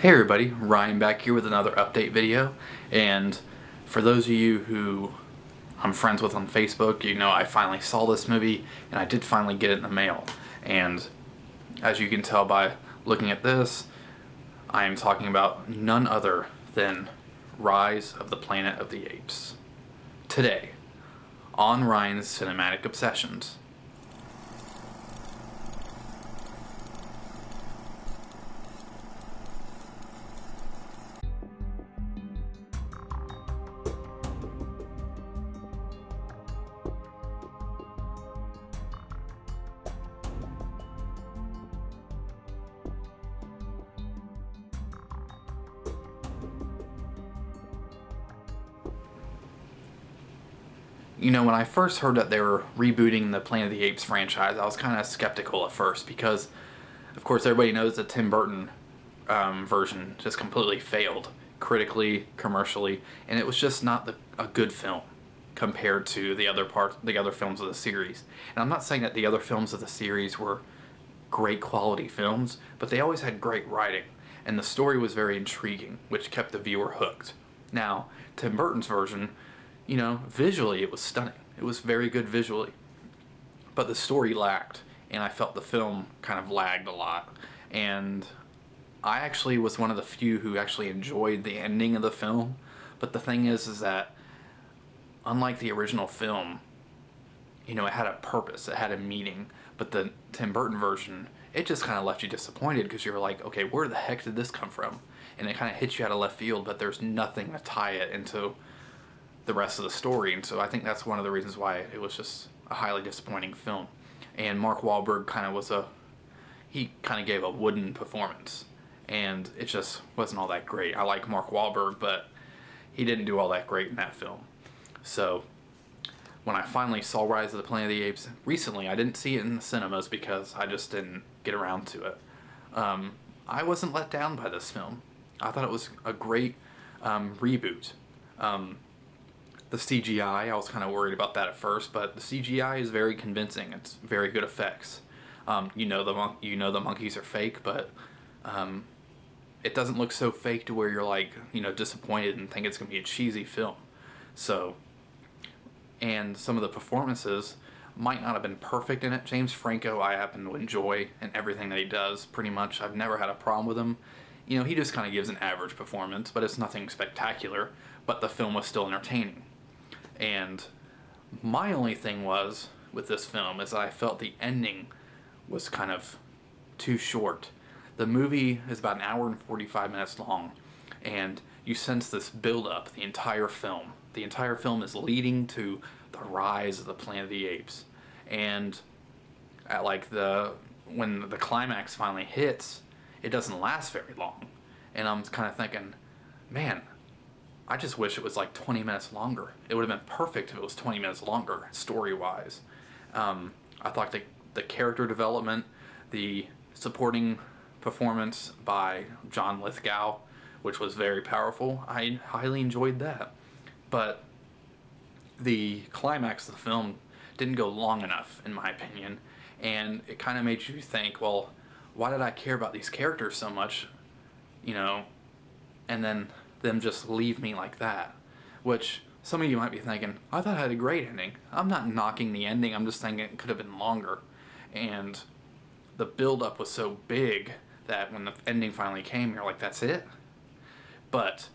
Hey everybody, Ryan back here with another update video, and for those of you who I'm friends with on Facebook, you know I finally saw this movie and I did finally get it in the mail. And as you can tell by looking at this, I am talking about none other than Rise of the Planet of the Apes. Today, on Ryan's Cinematic Obsessions. You know, when I first heard that they were rebooting the Planet of the Apes franchise, I was kind of skeptical at first because, of course, everybody knows the Tim Burton version just completely failed, critically, commercially, and it was just not a good film compared to the other films of the series. And I'm not saying that the other films of the series were great quality films, but they always had great writing, and the story was very intriguing, which kept the viewer hooked. Now, Tim Burton's version, you know, visually it was stunning. It was very good visually. But the story lacked, and I felt the film kind of lagged a lot. And I actually was one of the few who actually enjoyed the ending of the film. But the thing is that, unlike the original film, you know, it had a purpose, it had a meaning. But the Tim Burton version, it just kind of left you disappointed because you were like, okay, where the heck did this come from? And it kind of hits you out of left field, but there's nothing to tie it into the rest of the story. And so I think that's one of the reasons why it was just a highly disappointing film. And Mark Wahlberg he kind of gave a wooden performance, and it just wasn't all that great. I like Mark Wahlberg, but he didn't do all that great in that film. So when I finally saw Rise of the Planet of the Apes recently, I didn't see it in the cinemas because I just didn't get around to it. I wasn't let down by this film. I thought it was a great reboot. The CGI, I was kind of worried about that at first, but the CGI is very convincing. It's very good effects. You know the monkeys are fake, but it doesn't look so fake to where you're like, you know, disappointed and think it's going to be a cheesy film. So, and some of the performances might not have been perfect in it. James Franco, I happen to enjoy in everything that he does, pretty much. I've never had a problem with him. You know, he just kind of gives an average performance, but it's nothing spectacular, but the film was still entertaining. And my only thing with this film is that I felt the ending was kind of too short. The movie is about an hour and 45 minutes long, and you sense this build-up the entire film. The entire film is leading to the rise of the Planet of the Apes. And at when the climax finally hits, it doesn't last very long. And I'm kind of thinking, man, I just wish it was like 20 minutes longer. It would have been perfect if it was 20 minutes longer, story-wise. I thought the character development, the supporting performance by John Lithgow, which was very powerful, I highly enjoyed that. But the climax of the film didn't go long enough, in my opinion, and it kind of made you think, well, why did I care about these characters so much, you know, and then them just leave me like that? Which some of you might be thinking, I thought I had a great ending. I'm not knocking the ending, I'm just thinking it could have been longer. And the build-up was so big that when the ending finally came, you're like, that's it? But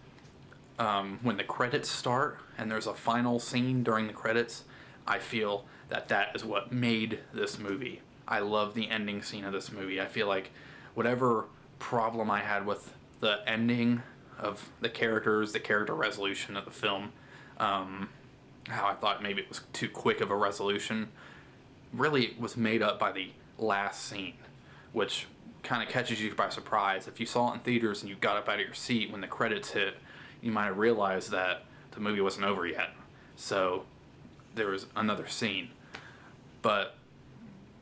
when the credits start and there's a final scene during the credits, I feel that that is what made this movie. I love the ending scene of this movie. I feel like whatever problem I had with the ending of the characters, the character resolution of the film, how I thought maybe it was too quick of a resolution, really was made up by the last scene, which kind of catches you by surprise. If you saw it in theaters and you got up out of your seat when the credits hit, you might have realized that the movie wasn't over yet. So there was another scene. But,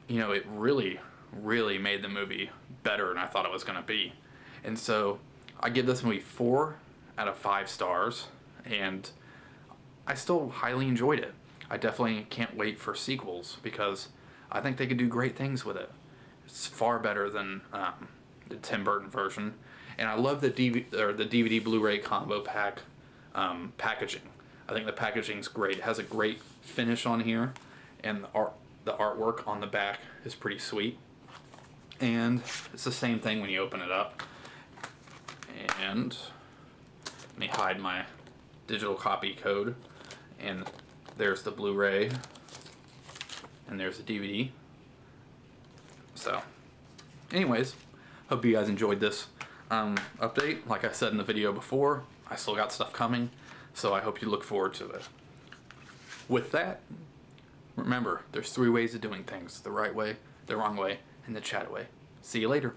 you know, it really, really made the movie better than I thought it was going to be. And so I give this movie 4 out of 5 stars, and I still highly enjoyed it. I definitely can't wait for sequels because I think they could do great things with it. It's far better than the Tim Burton version, and I love the DVD Blu-ray combo pack packaging. I think the packaging's great. It has a great finish on here, and the artwork on the back is pretty sweet. And it's the same thing when you open it up. And let me hide my digital copy code. And there's the Blu-ray, and there's the DVD. So, anyways, hope you guys enjoyed this update. Like I said in the video before, I still got stuff coming, so I hope you look forward to it. With that, remember, there's 3 ways of doing things: the right way, the wrong way, and the chat way. See you later.